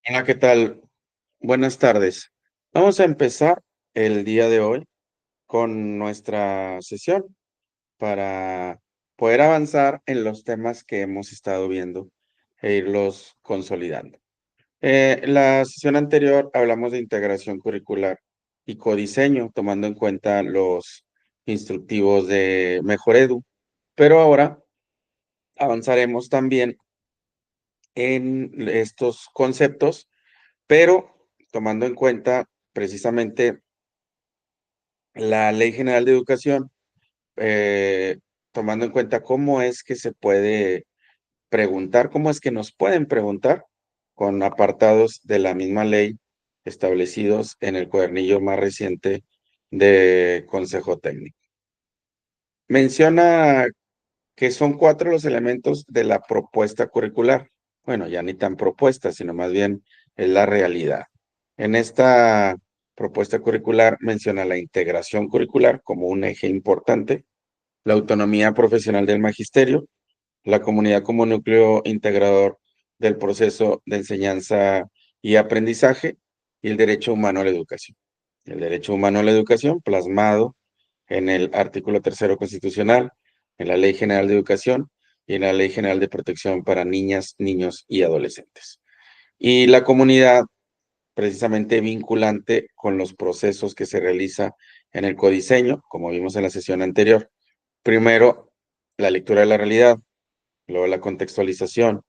Hola, ¿qué tal? Buenas tardes. Vamos a empezar el día de hoy con nuestra sesión para poder avanzar en los temas que hemos estado viendo e irlos consolidando. La sesión anterior hablamos de integración curricular y codiseño, tomando en cuenta los instructivos de Mejor Edu, pero ahora avanzaremos también en estos conceptos, pero tomando en cuenta precisamente la Ley General de Educación, eh, tomando en cuenta cómo es que se puede preguntar, cómo es que nos pueden preguntar con apartados de la misma ley establecidos en el cuadernillo más reciente de Consejo Técnico. Menciona que son 4 los elementos de la propuesta curricular. Bueno, ya ni tan propuesta, sino más bien es la realidad. En esta propuesta curricular menciona la integración curricular como un eje importante, la autonomía profesional del magisterio, la comunidad como núcleo integrador del proceso de enseñanza y aprendizaje y el derecho humano a la educación. El derecho humano a la educación plasmado en el artículo tercero constitucional, en la Ley General de Educación y en la Ley General de Protección para Niñas, Niños y Adolescentes. Y la comunidad precisamente vinculante con los procesos que se realiza en el codiseño, como vimos en la sesión anterior. Primero, la lectura de la realidad, luego la contextualización,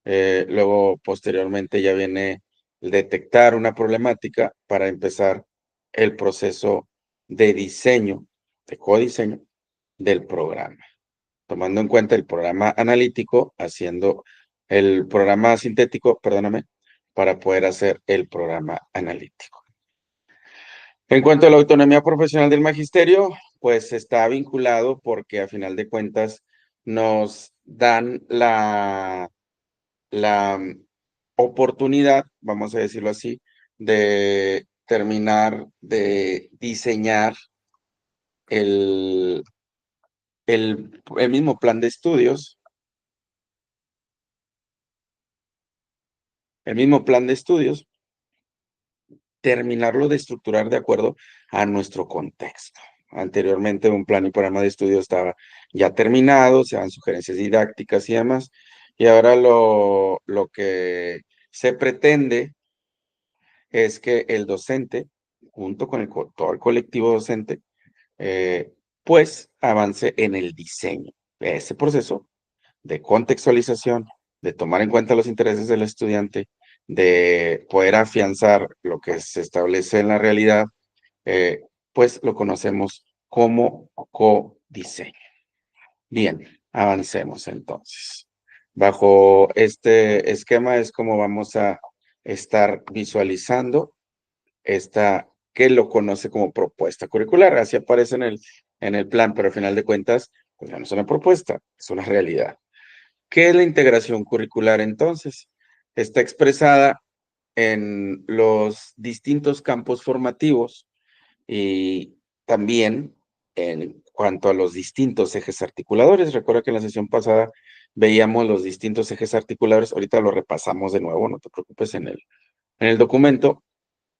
luego posteriormente ya viene el detectar una problemática para empezar el proceso de diseño, de codiseño del programa, tomando en cuenta el programa analítico, haciendo el programa sintético, perdóname, para poder hacer el programa analítico. En cuanto a la autonomía profesional del magisterio, pues está vinculado porque a final de cuentas nos dan la oportunidad, vamos a decirlo así, de terminar de diseñar el, el mismo plan de estudios, el mismo plan de estudios, terminarlo de estructurar de acuerdo a nuestro contexto. Anteriormente un plan y programa de estudio estaba ya terminado, se dan sugerencias didácticas y demás, y ahora lo que se pretende es que el docente, junto con todo el colectivo docente, eh, pues avance en el diseño de ese proceso de contextualización, de tomar en cuenta los intereses del estudiante, de poder afianzar lo que se establece en la realidad, eh, pues lo conocemos como codiseño. Bien, avancemos entonces. Bajo este esquema es como vamos a estar visualizando esta que lo conoce como propuesta curricular. Así aparece en el plan, pero al final de cuentas, pues ya no es una propuesta, es una realidad. ¿Qué es la integración curricular entonces? Está expresada en los distintos campos formativos y también en cuanto a los distintos ejes articuladores. Recuerda que en la sesión pasada veíamos los distintos ejes articuladores, ahorita lo repasamos de nuevo, no te preocupes en el documento,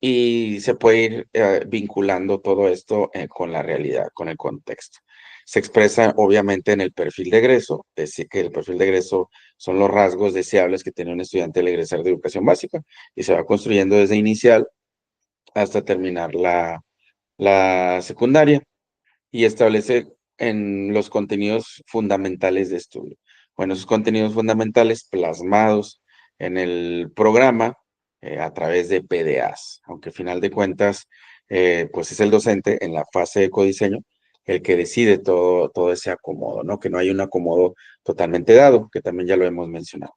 y se puede ir vinculando todo esto con la realidad, con el contexto. Se expresa obviamente en el perfil de egreso, es decir, que el perfil de egreso son los rasgos deseables que tiene un estudiante al egresar de educación básica y se va construyendo desde inicial hasta terminar la secundaria y establece en los contenidos fundamentales de estudio. Bueno, esos contenidos fundamentales plasmados en el programa a través de PDAs, aunque al final de cuentas, pues es el docente en la fase de codiseño el que decide todo ese acomodo, ¿no? Que no hay un acomodo totalmente dado, que también ya lo hemos mencionado.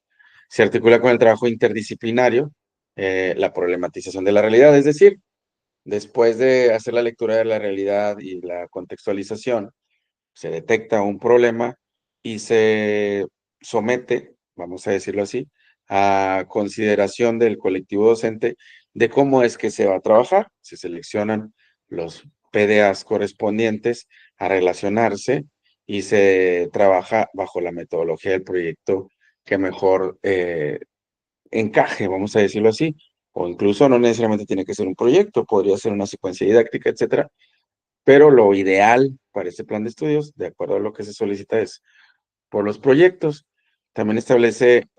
Se articula con el trabajo interdisciplinario, la problematización de la realidad, es decir, después de hacer la lectura de la realidad y la contextualización, se detecta un problema y se somete, vamos a decirlo así, a consideración del colectivo docente de cómo es que se va a trabajar. Se seleccionan los PDAs correspondientes a relacionarse y se trabaja bajo la metodología del proyecto que mejor encaje, vamos a decirlo así, o incluso no necesariamente tiene que ser un proyecto, podría ser una secuencia didáctica, etcétera, pero lo ideal para este plan de estudios, de acuerdo a lo que se solicita, es por los proyectos. También establece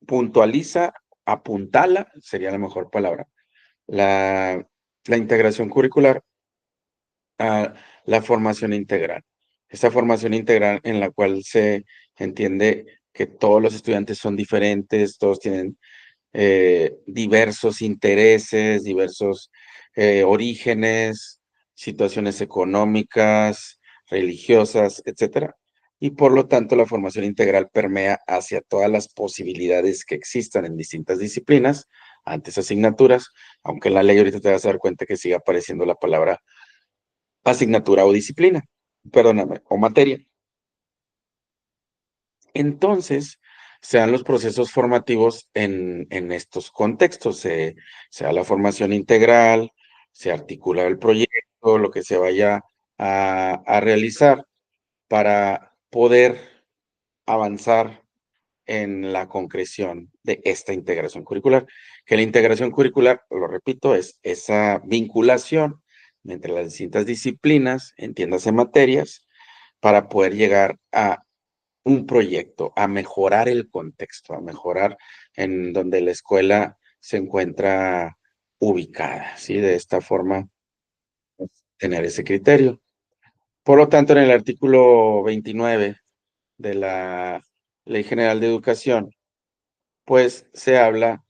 puntualiza, apuntala, sería la mejor palabra, la, la integración curricular a la formación integral. Esta formación integral en la cual se entiende que todos los estudiantes son diferentes, todos tienen diversos intereses, diversos orígenes, situaciones económicas, religiosas, etcétera. Y por lo tanto, la formación integral permea hacia todas las posibilidades que existan en distintas disciplinas, antes asignaturas, aunque en la ley ahorita te vas a dar cuenta que sigue apareciendo la palabra asignatura o disciplina, perdóname, o materia. Entonces, se dan los procesos formativos en estos contextos. Se da la formación integral, se articula el proyecto, lo que se vaya a realizar para poder avanzar en la concreción de esta integración curricular. Que la integración curricular, lo repito, es esa vinculación entre las distintas disciplinas, entiéndase materias, para poder llegar a un proyecto, a mejorar el contexto, a mejorar en donde la escuela se encuentra ubicada, ¿sí? De esta forma, pues, tener ese criterio. Por lo tanto, en el artículo 29 de la Ley General de Educación, pues se habla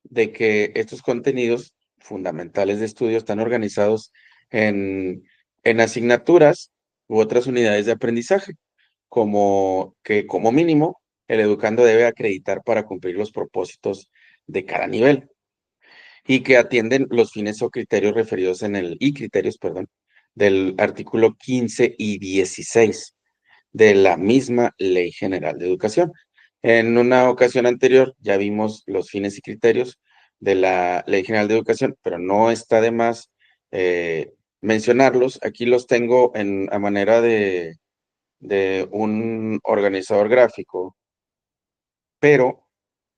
de que estos contenidos fundamentales de estudio están organizados en asignaturas u otras unidades de aprendizaje, como que como mínimo el educando debe acreditar para cumplir los propósitos de cada nivel y que atienden los fines o criterios referidos criterios, perdón, del artículo 15 y 16 de la misma Ley General de Educación. En una ocasión anterior ya vimos los fines y criterios de la Ley General de Educación, pero no está de más mencionarlos. Aquí los tengo a manera de un organizador gráfico, pero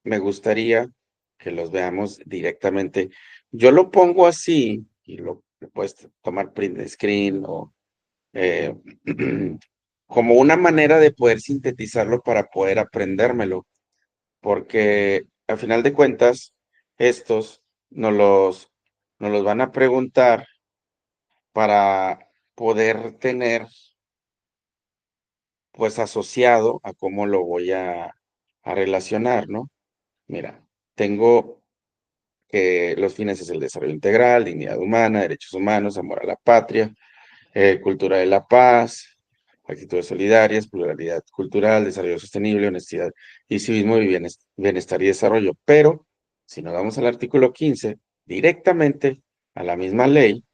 me gustaría que los veamos directamente. Yo lo pongo así y lo puedes tomar print screen o eh, como una manera de poder sintetizarlo para poder aprendérmelo, porque al final de cuentas, estos nos los van a preguntar para poder tener pues asociado a cómo lo voy a relacionar, ¿no? Mira, tengo que los fines es el desarrollo integral, dignidad humana, derechos humanos, amor a la patria, cultura de la paz, actitudes solidarias, pluralidad cultural, desarrollo sostenible, honestidad y civismo y bienestar y desarrollo. Pero si nos vamos al artículo 15, directamente a la misma ley,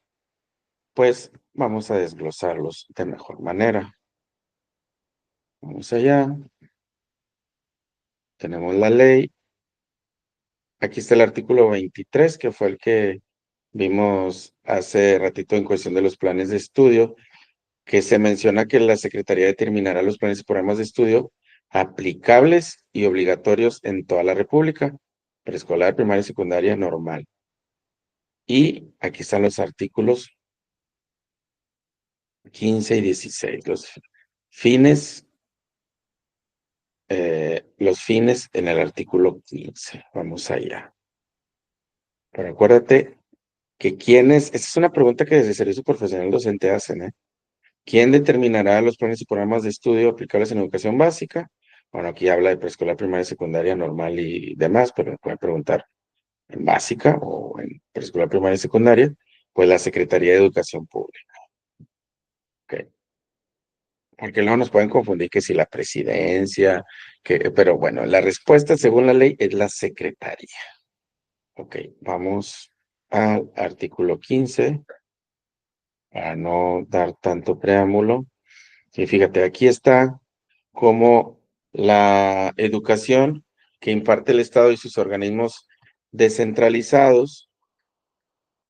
pues vamos a desglosarlos de mejor manera. Vamos allá, tenemos la ley. Aquí está el artículo 23, que fue el que vimos hace ratito en cuestión de los planes de estudio, que se menciona que la Secretaría determinará los planes y programas de estudio aplicables y obligatorios en toda la República, preescolar, primaria y secundaria normal. Y aquí están los artículos 15 y 16, fines, los fines en el artículo 15. Vamos allá. Pero acuérdate que esta es una pregunta que desde Servicio Profesional Docente hacen, ¿eh? ¿Quién determinará los planes y programas de estudio aplicables en educación básica? Bueno, aquí habla de preescolar, primaria, secundaria, normal y demás, pero me pueden preguntar en básica o en preescolar, primaria y secundaria, pues la Secretaría de Educación Pública. ¿Ok? Porque luego nos pueden confundir que si la presidencia, pero bueno, la respuesta según la ley es la Secretaría. Ok, vamos al artículo 15 para no dar tanto preámbulo. Y fíjate, aquí está como la educación que imparte el Estado y sus organismos descentralizados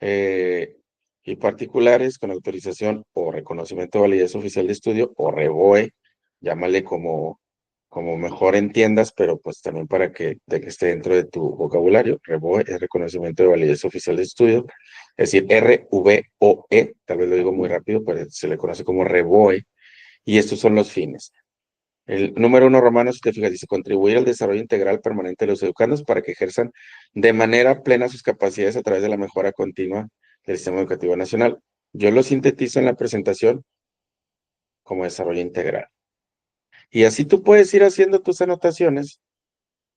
y particulares con autorización o reconocimiento de validez oficial de estudio o REVOE, llámale como como mejor entiendas, pero pues también para que esté dentro de tu vocabulario. REVOE es reconocimiento de validez oficial de estudio, es decir, RVOE, tal vez lo digo muy rápido, pero se le conoce como REVOE, y estos son los fines. El número uno romano, si te fijas, dice contribuir al desarrollo integral permanente de los educandos para que ejerzan de manera plena sus capacidades a través de la mejora continua del sistema educativo nacional. Yo lo sintetizo en la presentación como desarrollo integral. Y así tú puedes ir haciendo tus anotaciones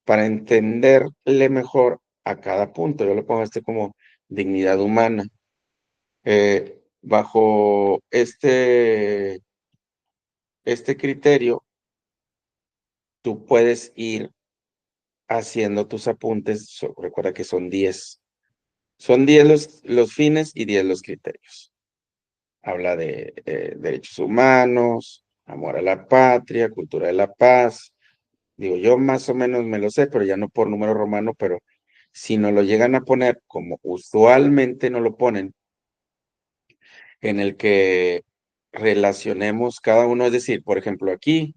para entenderle mejor a cada punto. Yo le pongo como dignidad humana. Bajo este criterio, tú puedes ir haciendo tus apuntes. Recuerda que son 10. Son 10 los fines y 10 los criterios. Habla de derechos humanos, amor a la patria, cultura de la paz. Digo, yo más o menos me lo sé, pero ya no por número romano, pero si no lo llegan a poner, como usualmente no lo ponen, en el que relacionemos cada uno, es decir, por ejemplo, aquí,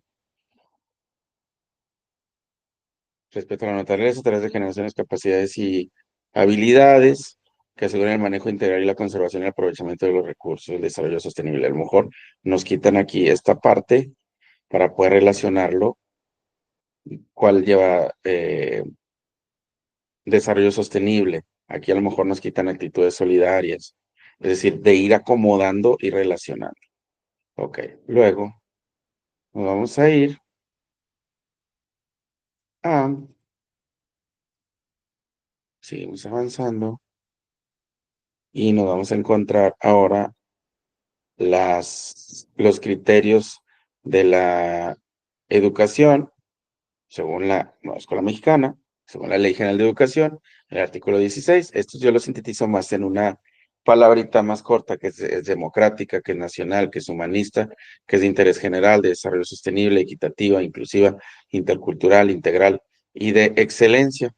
respecto a la naturaleza, a través de generaciones, capacidades y habilidades que aseguren el manejo integral y la conservación y el aprovechamiento de los recursos, el desarrollo sostenible. A lo mejor nos quitan aquí esta parte para poder relacionarlo, cuál lleva desarrollo sostenible. Aquí a lo mejor nos quitan actitudes solidarias, es decir, de ir acomodando y relacionando. Ok, luego nos vamos a ir a, seguimos avanzando y nos vamos a encontrar ahora los criterios de la educación según la nueva escuela mexicana, según la Ley General de Educación, el artículo 16. Estos yo los sintetizo más en una palabrita más corta, que es democrática, que es nacional, que es humanista, que es de interés general, de desarrollo sostenible, equitativa, inclusiva, intercultural, integral y de excelencia.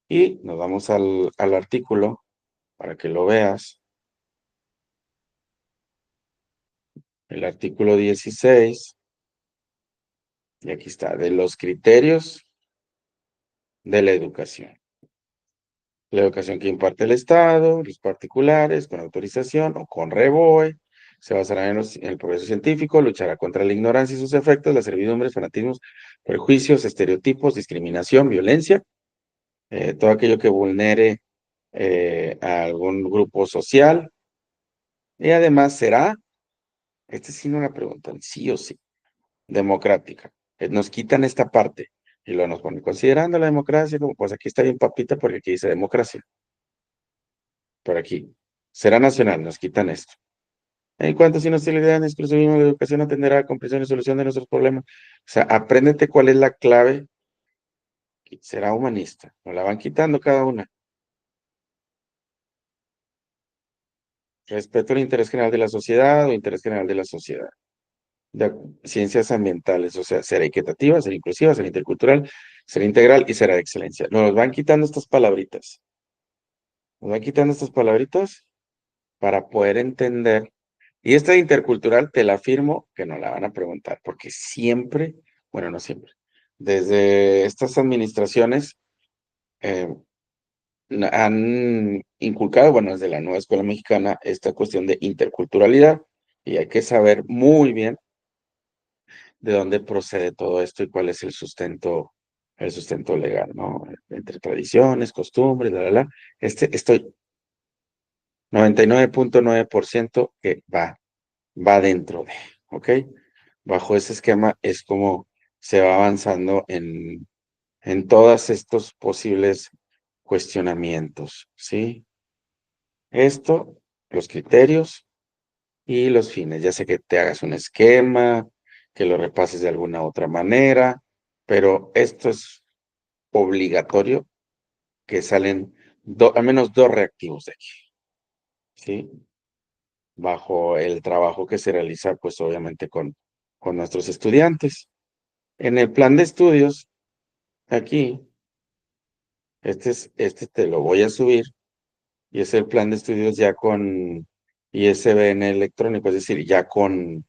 Y nos vamos al artículo para que lo veas. El artículo 16, y aquí está, de los criterios de la educación. La educación que imparte el Estado, los particulares, con autorización o con REVOE, se basará en el progreso científico, luchará contra la ignorancia y sus efectos, las servidumbres, fanatismos, prejuicios, estereotipos, discriminación, violencia, todo aquello que vulnere a algún grupo social. Y además será, sí no la preguntan, sí o sí, democrática. Nos quitan esta parte y lo nos ponen considerando la democracia, como pues aquí está bien papita porque aquí dice democracia. Por aquí. Será nacional, nos quitan esto. En cuanto a sistemas exclusivismo de educación atenderá a comprensión y solución de nuestros problemas. O sea, apréndete cuál es la clave. Será humanista. Nos la van quitando cada una. Respeto al interés general de la sociedad o interés general de la sociedad. De ciencias ambientales, o sea, será equitativa, será inclusiva, será intercultural, será integral y será de excelencia. Nos van quitando estas palabritas. Nos van quitando estas palabritas para poder entender. Y esta intercultural te la afirmo que no la van a preguntar, porque siempre, bueno, no siempre, desde estas administraciones eh, han inculcado, bueno, desde la nueva escuela mexicana, esta cuestión de interculturalidad, y hay que saber muy bien de dónde procede todo esto y cuál es el sustento legal, ¿no? Entre tradiciones, costumbres, la. Estoy 99.9% que va dentro de, ¿ok? Bajo ese esquema es como se va avanzando en todos estos posibles cuestionamientos, ¿sí? Esto, los criterios y los fines. Ya sé que te hagas un esquema, que lo repases de alguna otra manera, pero esto es obligatorio que salen al menos dos reactivos de aquí, ¿sí? Bajo el trabajo que se realiza, pues obviamente con nuestros estudiantes. En el plan de estudios, aquí, este te lo voy a subir y es el plan de estudios ya con ISBN electrónico, es decir, ya con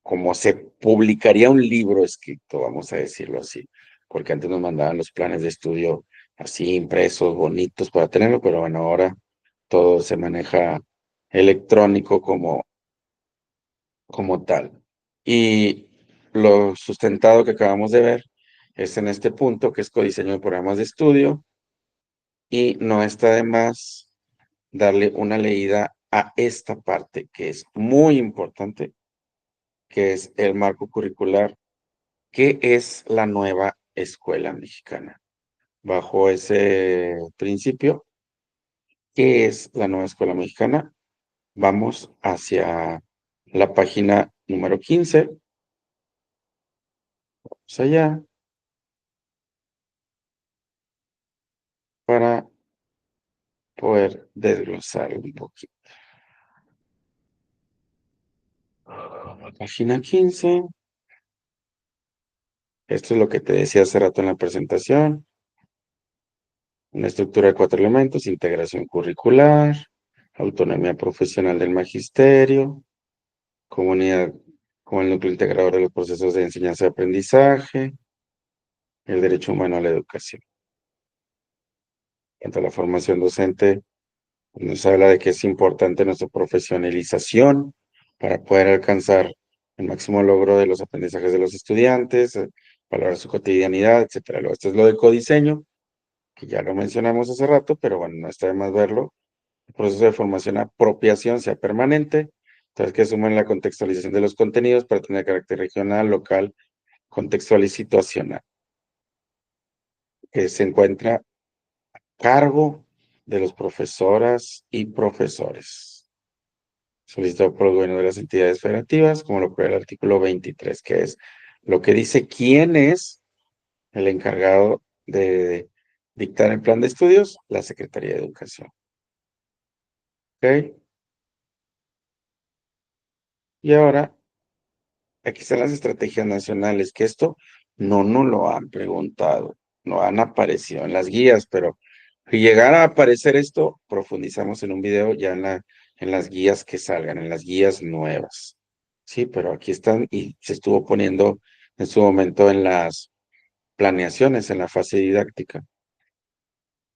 como se publicaría un libro escrito, vamos a decirlo así, porque antes nos mandaban los planes de estudio así impresos, bonitos para tenerlo, pero bueno, ahora todo se maneja electrónico como tal. Y lo sustentado que acabamos de ver es en este punto, que es codiseño de programas de estudio, y no está de más darle una leída a esta parte que es muy importante, que es el marco curricular. ¿Qué es la nueva escuela mexicana? Bajo ese principio, ¿qué es la nueva escuela mexicana? Vamos hacia la página número 15, vamos allá, para poder desglosar un poquito. Página 15, esto es lo que te decía hace rato en la presentación, una estructura de 4 elementos: integración curricular, autonomía profesional del magisterio, comunidad como el núcleo integrador de los procesos de enseñanza y aprendizaje, el derecho humano a la educación. En la formación docente, nos habla de que es importante nuestra profesionalización para poder alcanzar el máximo logro de los aprendizajes de los estudiantes, valorar su cotidianidad, etcétera. Luego, esto es lo de codiseño, que ya lo mencionamos hace rato, pero bueno, no está de más verlo. El proceso de formación apropiación sea permanente, entonces que sumen la contextualización de los contenidos para tener carácter regional, local, contextual y situacional, que se encuentra a cargo de los profesoras y profesores, solicitado por los gobiernos de las entidades federativas, como lo prevé el artículo 23, que es lo que dice quién es el encargado de dictar el plan de estudios: la Secretaría de Educación. ¿Ok? Y ahora, aquí están las estrategias nacionales, que esto no nos lo han preguntado, no han aparecido en las guías, pero si llegara a aparecer esto, profundizamos en un video ya en las guías que salgan, en las guías nuevas. Sí, pero aquí están y se estuvo poniendo en su momento en las planeaciones, en la fase didáctica.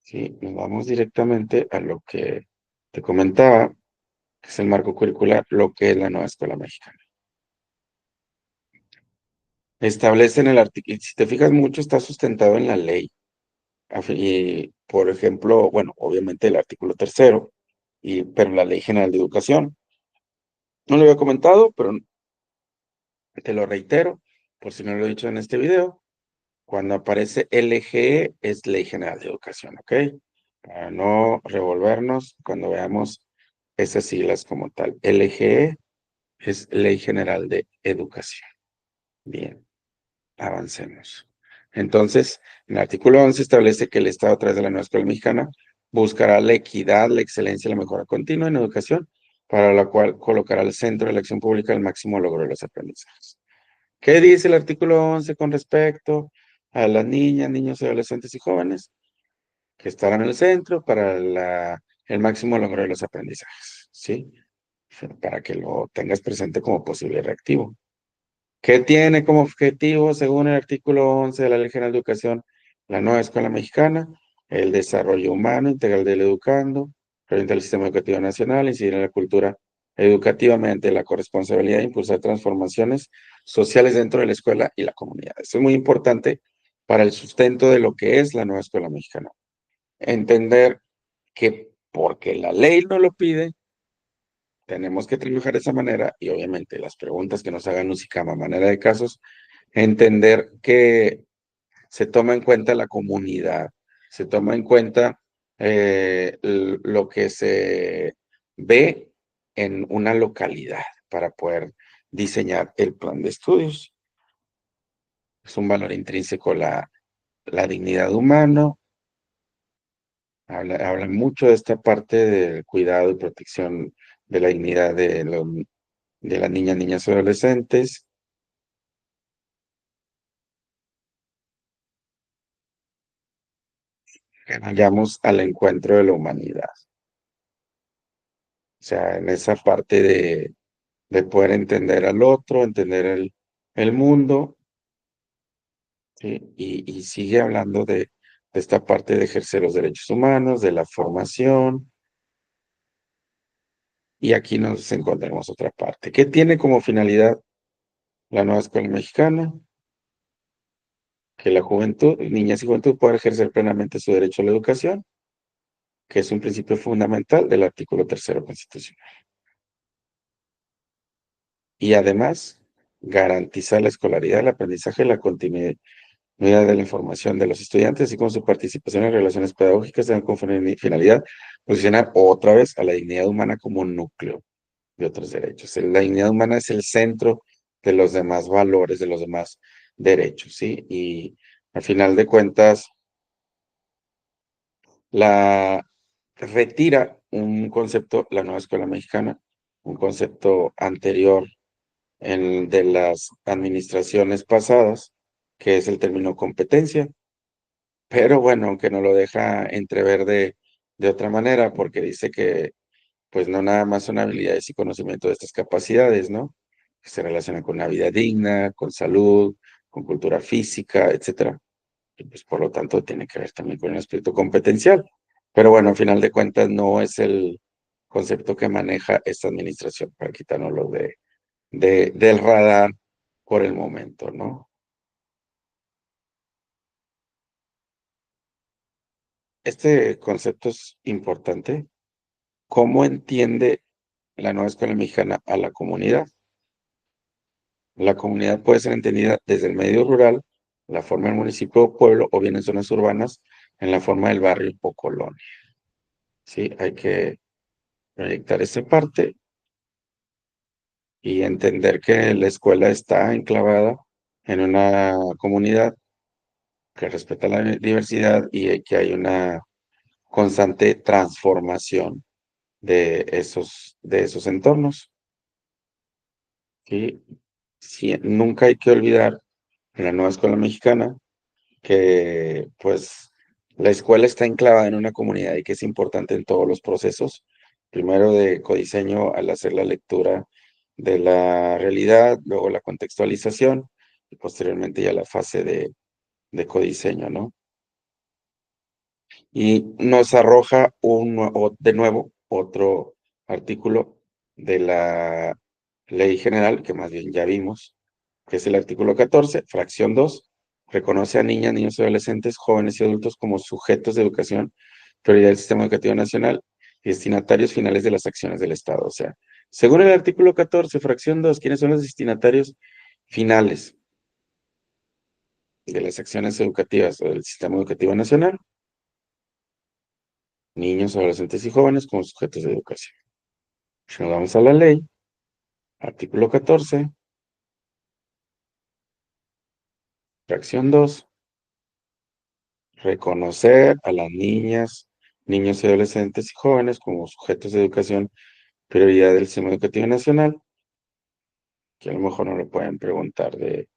Sí, nos vamos directamente a lo que te comentaba, que es el marco curricular, lo que es la nueva escuela mexicana. Establece en el artículo, si te fijas mucho, está sustentado en la ley. Y, por ejemplo, bueno, obviamente el artículo tercero, pero la Ley General de Educación. No lo había comentado, pero te lo reitero, por si no lo he dicho en este video. Cuando aparece LGE es Ley General de Educación, ¿ok? Para no revolvernos cuando veamos esas siglas como tal. LGE es Ley General de Educación. Bien. Avancemos. Entonces, en el artículo 11 establece que el Estado, a través de la nueva escuela mexicana, buscará la equidad, la excelencia y la mejora continua en educación, para la cual colocará al centro de la acción pública el máximo logro de los aprendizajes. ¿Qué dice el artículo 11 con respecto a las niñas, niños, adolescentes y jóvenes? Que estarán en el centro para el máximo logro de los aprendizajes, ¿sí? Para que lo tengas presente como posible reactivo. ¿Qué tiene como objetivo, según el artículo 11 de la Ley General de Educación, la nueva escuela mexicana? El desarrollo humano integral del educando, orientar el sistema educativo nacional, incidir en la cultura educativa mediante la corresponsabilidad e impulsar transformaciones sociales dentro de la escuela y la comunidad. Esto es muy importante para el sustento de lo que es la nueva escuela mexicana. Entender que porque la ley no lo pide, tenemos que trabajar de esa manera, y obviamente las preguntas que nos hagan Usicama a manera de casos, entender que se toma en cuenta la comunidad, se toma en cuenta lo que se ve en una localidad para poder diseñar el plan de estudios. Es un valor intrínseco la dignidad humana. Habla mucho de esta parte del cuidado y protección de la dignidad de las niñas, niñas y adolescentes. Que vayamos al encuentro de la humanidad. O sea, en esa parte de poder entender al otro, entender el mundo, ¿sí? Y sigue hablando de esta parte de ejercer los derechos humanos, de la formación, y aquí nos encontramos otra parte. ¿Qué tiene como finalidad la nueva escuela mexicana? Que la juventud, niñas y juventud puedan ejercer plenamente su derecho a la educación, que es un principio fundamental del artículo tercero constitucional. Y además, garantizar la escolaridad, el aprendizaje y la continuidad de la información de los estudiantes, así como su participación en relaciones pedagógicas, dan con finalidad posicionar otra vez a la dignidad humana como un núcleo de otros derechos. La dignidad humana es el centro de los demás valores, de los demás derechos, ¿sí? Y al final de cuentas, la retira un concepto, la nueva escuela mexicana, un concepto anterior de las administraciones pasadas, que es el término competencia, pero bueno, aunque no lo deja entrever de otra manera, porque dice que pues no nada más son habilidades y conocimiento de estas capacidades, ¿no? Que se relacionan con una vida digna, con salud, con cultura física, etcétera. Y pues por lo tanto tiene que ver también con el aspecto competencial. Pero bueno, al final de cuentas no es el concepto que maneja esta administración, para quitárnoslo del radar por el momento, ¿no? Este concepto es importante. ¿Cómo entiende la nueva escuela mexicana a la comunidad? La comunidad puede ser entendida desde el medio rural, la forma del municipio o pueblo, o bien en zonas urbanas, en la forma del barrio o colonia. Sí, hay que proyectar esa parte y entender que la escuela está enclavada en una comunidad que respeta la diversidad y que hay una constante transformación de esos entornos. ¿Sí? Sí, nunca hay que olvidar en la nueva escuela mexicana que pues la escuela está enclavada en una comunidad y que es importante en todos los procesos. Primero de codiseño al hacer la lectura de la realidad, luego la contextualización y posteriormente ya la fase de codiseño, ¿no? Y nos arroja de nuevo otro artículo de la Ley General, que más bien ya vimos, que es el artículo 14 fracción 2 reconoce a niñas, niños y adolescentes, jóvenes y adultos como sujetos de educación, prioridad del sistema educativo nacional y destinatarios finales de las acciones del Estado. O sea, según el artículo 14 fracción 2 ¿quiénes son los destinatarios finales de las acciones educativas o del sistema educativo nacional? Niños, adolescentes y jóvenes como sujetos de educación. Si nos vamos a la ley, artículo 14, fracción 2, reconocer a las niñas, niños y adolescentes y jóvenes como sujetos de educación, prioridad del sistema educativo nacional, que a lo mejor no lo pueden preguntar de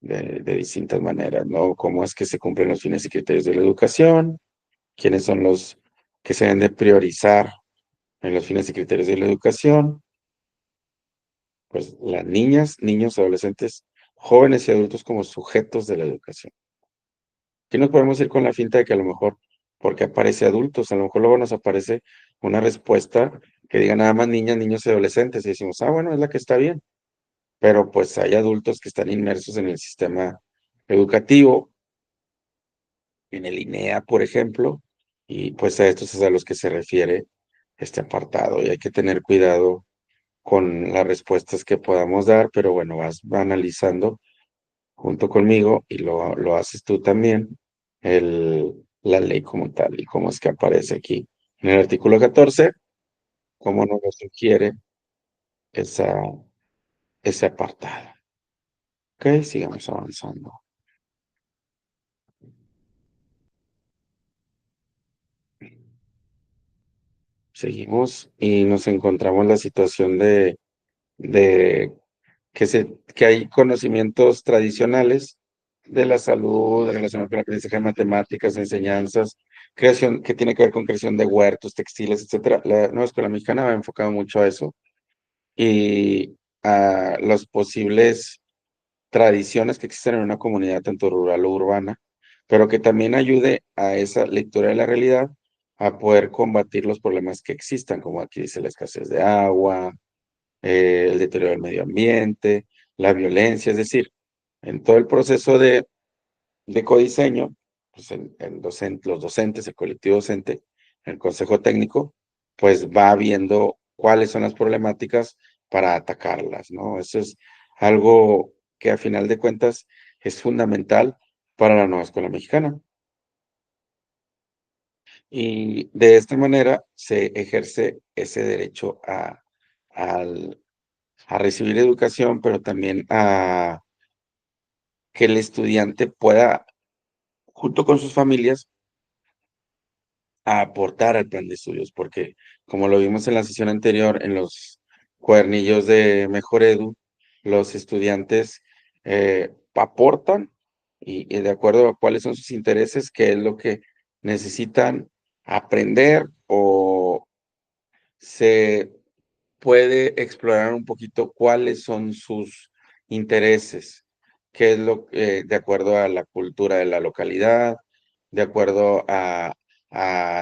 distintas maneras, ¿no? ¿Cómo es que se cumplen los fines y criterios de la educación? ¿Quiénes son los que se deben de priorizar en los fines y criterios de la educación? Pues las niñas, niños, adolescentes, jóvenes y adultos como sujetos de la educación. Aquí nos podemos ir con la finta de que a lo mejor, porque aparece adultos, a lo mejor luego nos aparece una respuesta que diga nada más niñas, niños y adolescentes, y decimos, ah, bueno, es la que está bien, pero pues hay adultos que están inmersos en el sistema educativo, en el INEA, por ejemplo, y pues a estos es a los que se refiere este apartado, y hay que tener cuidado con las respuestas que podamos dar, pero bueno, vas analizando junto conmigo y lo haces tú también, la ley como tal y cómo es que aparece aquí. En el artículo 14, cómo nos lo sugiere esa, ese apartado. Ok, sigamos avanzando. Seguimos y nos encontramos la situación de que hay conocimientos tradicionales de la salud, relacionados con el aprendizaje de matemáticas, enseñanzas, creación, que tiene que ver con creación de huertos, textiles, etcétera. La nueva escuela mexicana va enfocado mucho a eso. Y a las posibles tradiciones que existen en una comunidad, tanto rural o urbana, pero que también ayude a esa lectura de la realidad a poder combatir los problemas que existan, como aquí dice la escasez de agua, el deterioro del medio ambiente, la violencia, es decir, en todo el proceso de codiseño, pues los docentes, el colectivo docente, el consejo técnico, pues va viendo cuáles son las problemáticas para atacarlas, ¿no? Eso es algo que a final de cuentas es fundamental para la nueva escuela mexicana. Y de esta manera se ejerce ese derecho al- a recibir educación, pero también a que el estudiante pueda, junto con sus familias, a aportar al plan de estudios, porque como lo vimos en la sesión anterior, en los cuadernillos de Mejor Edu, los estudiantes aportan y de acuerdo a cuáles son sus intereses, qué es lo que necesitan aprender o se puede explorar un poquito cuáles son sus intereses, qué es lo que, de acuerdo a la cultura de la localidad, de acuerdo a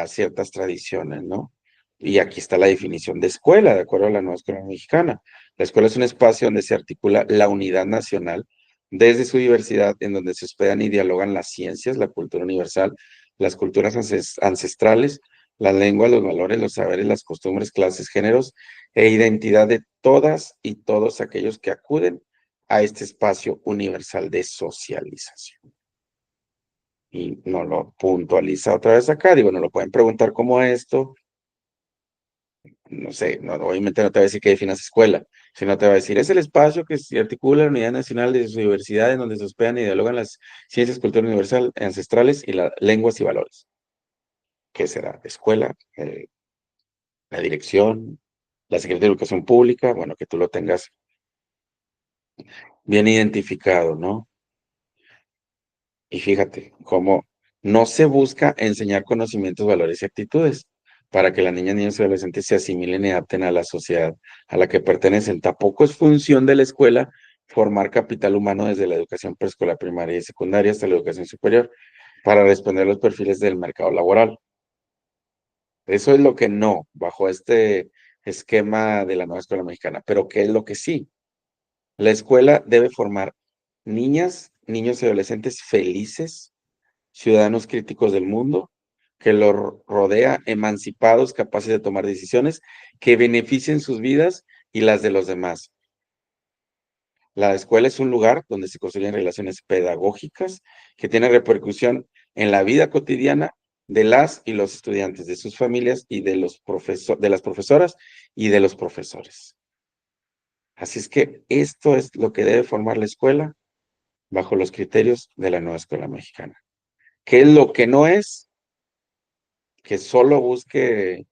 ciertas tradiciones, ¿no? Y aquí está la definición de escuela, de acuerdo a la nueva escuela mexicana. La escuela es un espacio donde se articula la unidad nacional desde su diversidad, en donde se hospedan y dialogan las ciencias, la cultura universal, las culturas ancestrales, las lenguas, los valores, los saberes, las costumbres, clases, géneros e identidad de todas y todos aquellos que acuden a este espacio universal de socialización. Y no lo puntualiza otra vez acá, digo, no lo pueden preguntar como esto, no sé, no, obviamente no te va a decir que definas escuela, sino te va a decir, es el espacio que se articula la unidad nacional de sus universidades, donde se hospedan y dialogan las ciencias, cultura universal, ancestrales y las lenguas y valores. ¿Qué será? Escuela, la dirección, la Secretaría de Educación Pública, bueno, que tú lo tengas bien identificado, ¿no? Y fíjate, cómo no se busca enseñar conocimientos, valores y actitudes para que las niñas, niños y adolescentes se asimilen y adapten a la sociedad a la que pertenecen. Tampoco es función de la escuela formar capital humano desde la educación preescolar, primaria y secundaria hasta la educación superior para responder a los perfiles del mercado laboral. Eso es lo que no, bajo este esquema de la nueva escuela mexicana. Pero ¿qué es lo que sí? La escuela debe formar niñas, niños y adolescentes felices, ciudadanos críticos del mundo, que lo rodea, emancipados, capaces de tomar decisiones que beneficien sus vidas y las de los demás. La escuela es un lugar donde se construyen relaciones pedagógicas que tienen repercusión en la vida cotidiana de las y los estudiantes, de sus familias y de de las profesoras y de los profesores. Así es que esto es lo que debe formar la escuela bajo los criterios de la nueva escuela mexicana. ¿Qué es lo que no es? Que solo busque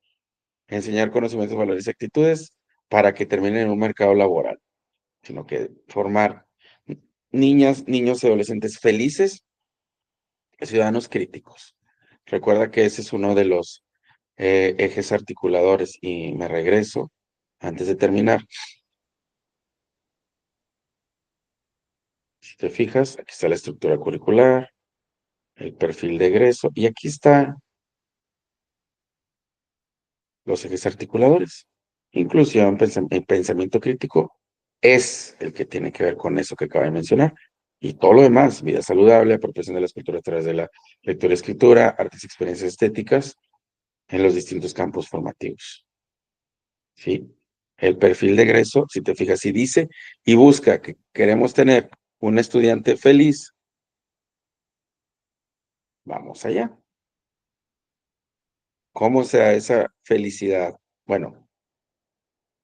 enseñar conocimientos, valores y actitudes para que terminen en un mercado laboral, sino que formar niñas, niños y adolescentes felices, ciudadanos críticos. Recuerda que ese es uno de los ejes articuladores y me regreso antes de terminar. Si te fijas, aquí está la estructura curricular, el perfil de egreso y aquí está los ejes articuladores. Inclusión, pensamiento crítico es el que tiene que ver con eso que acabo de mencionar. Y todo lo demás, vida saludable, apropiación de la escultura a través de la lectura y escritura, artes y experiencias estéticas en los distintos campos formativos. ¿Sí? El perfil de egreso, si te fijas, si dice y busca que queremos tener un estudiante feliz, vamos allá. ¿Cómo sea esa felicidad? Bueno,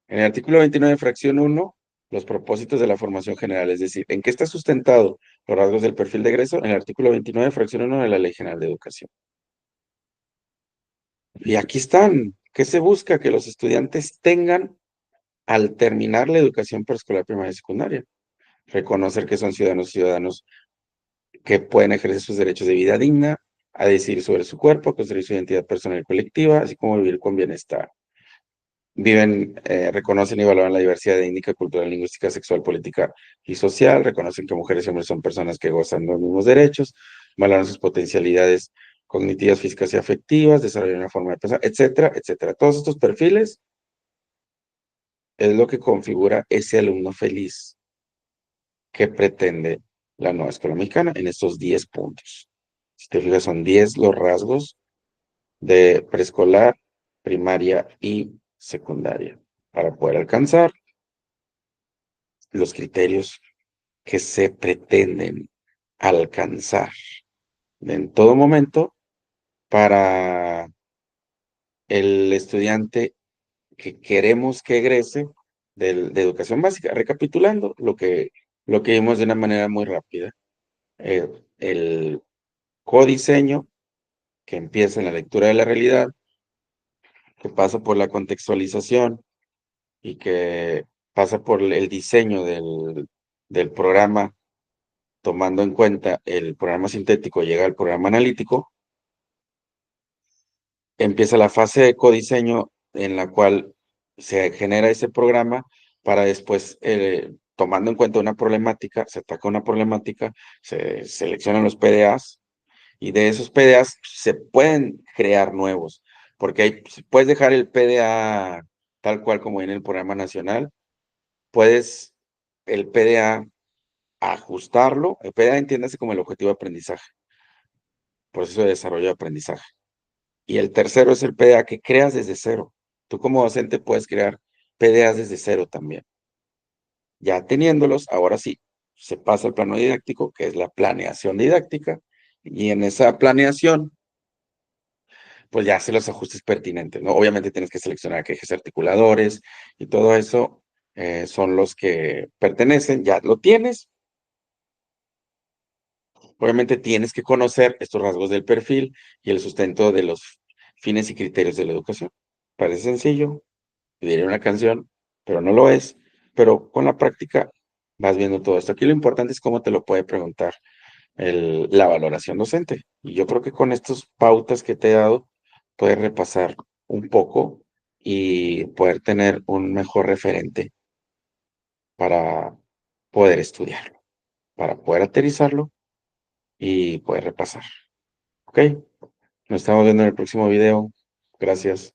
en el artículo 29, fracción uno, los propósitos de la formación general, es decir, ¿en qué está sustentado los rasgos del perfil de egreso? En el artículo 29, fracción uno de la Ley General de Educación. Y aquí están. ¿Qué se busca? Que los estudiantes tengan al terminar la educación preescolar, primaria y secundaria. Reconocer que son ciudadanos y ciudadanos que pueden ejercer sus derechos de vida digna, a decidir sobre su cuerpo, construir su identidad personal y colectiva, así como vivir con bienestar. viven, reconocen y valoran la diversidad étnica, cultural, lingüística, sexual, política y social, reconocen que mujeres y hombres son personas que gozan de los mismos derechos, valoran sus potencialidades cognitivas, físicas y afectivas, desarrollan una forma de pensar, etcétera, etcétera. Todos estos perfiles es lo que configura ese alumno feliz que pretende la nueva escuela mexicana en estos 10 puntos. Si te fijas, son 10 los rasgos de preescolar, primaria y secundaria para poder alcanzar los criterios que se pretenden alcanzar en todo momento para el estudiante que queremos que egrese de educación básica. Recapitulando lo que vimos de una manera muy rápida. El codiseño, que empieza en la lectura de la realidad, que pasa por la contextualización y que pasa por el diseño del programa, tomando en cuenta el programa sintético, llega al programa analítico, empieza la fase de codiseño en la cual se genera ese programa para después, tomando en cuenta una problemática, se ataca una problemática, se seleccionan los PDAs y de esos PDAs se pueden crear nuevos, porque puedes dejar el PDA tal cual como viene el programa nacional, puedes el PDA ajustarlo, el PDA entiéndase como el objetivo de aprendizaje, proceso de desarrollo de aprendizaje. Y el tercero es el PDA que creas desde cero. Tú como docente puedes crear PDAs desde cero también. Ya teniéndolos, ahora sí, se pasa al plano didáctico, que es la planeación didáctica, y en esa planeación, pues ya hace los ajustes pertinentes, ¿no? Obviamente tienes que seleccionar qué ejes articuladores y todo eso son los que pertenecen, ya lo tienes. Obviamente tienes que conocer estos rasgos del perfil y el sustento de los fines y criterios de la educación. Parece sencillo, diría una canción, pero no lo es. Pero con la práctica vas viendo todo esto. Aquí lo importante es cómo te lo puede preguntar la valoración docente. Y yo creo que con estas pautas que te he dado, puedes repasar un poco y poder tener un mejor referente para poder estudiarlo, para poder aterrizarlo y poder repasar. ¿Ok? Nos estamos viendo en el próximo video. Gracias.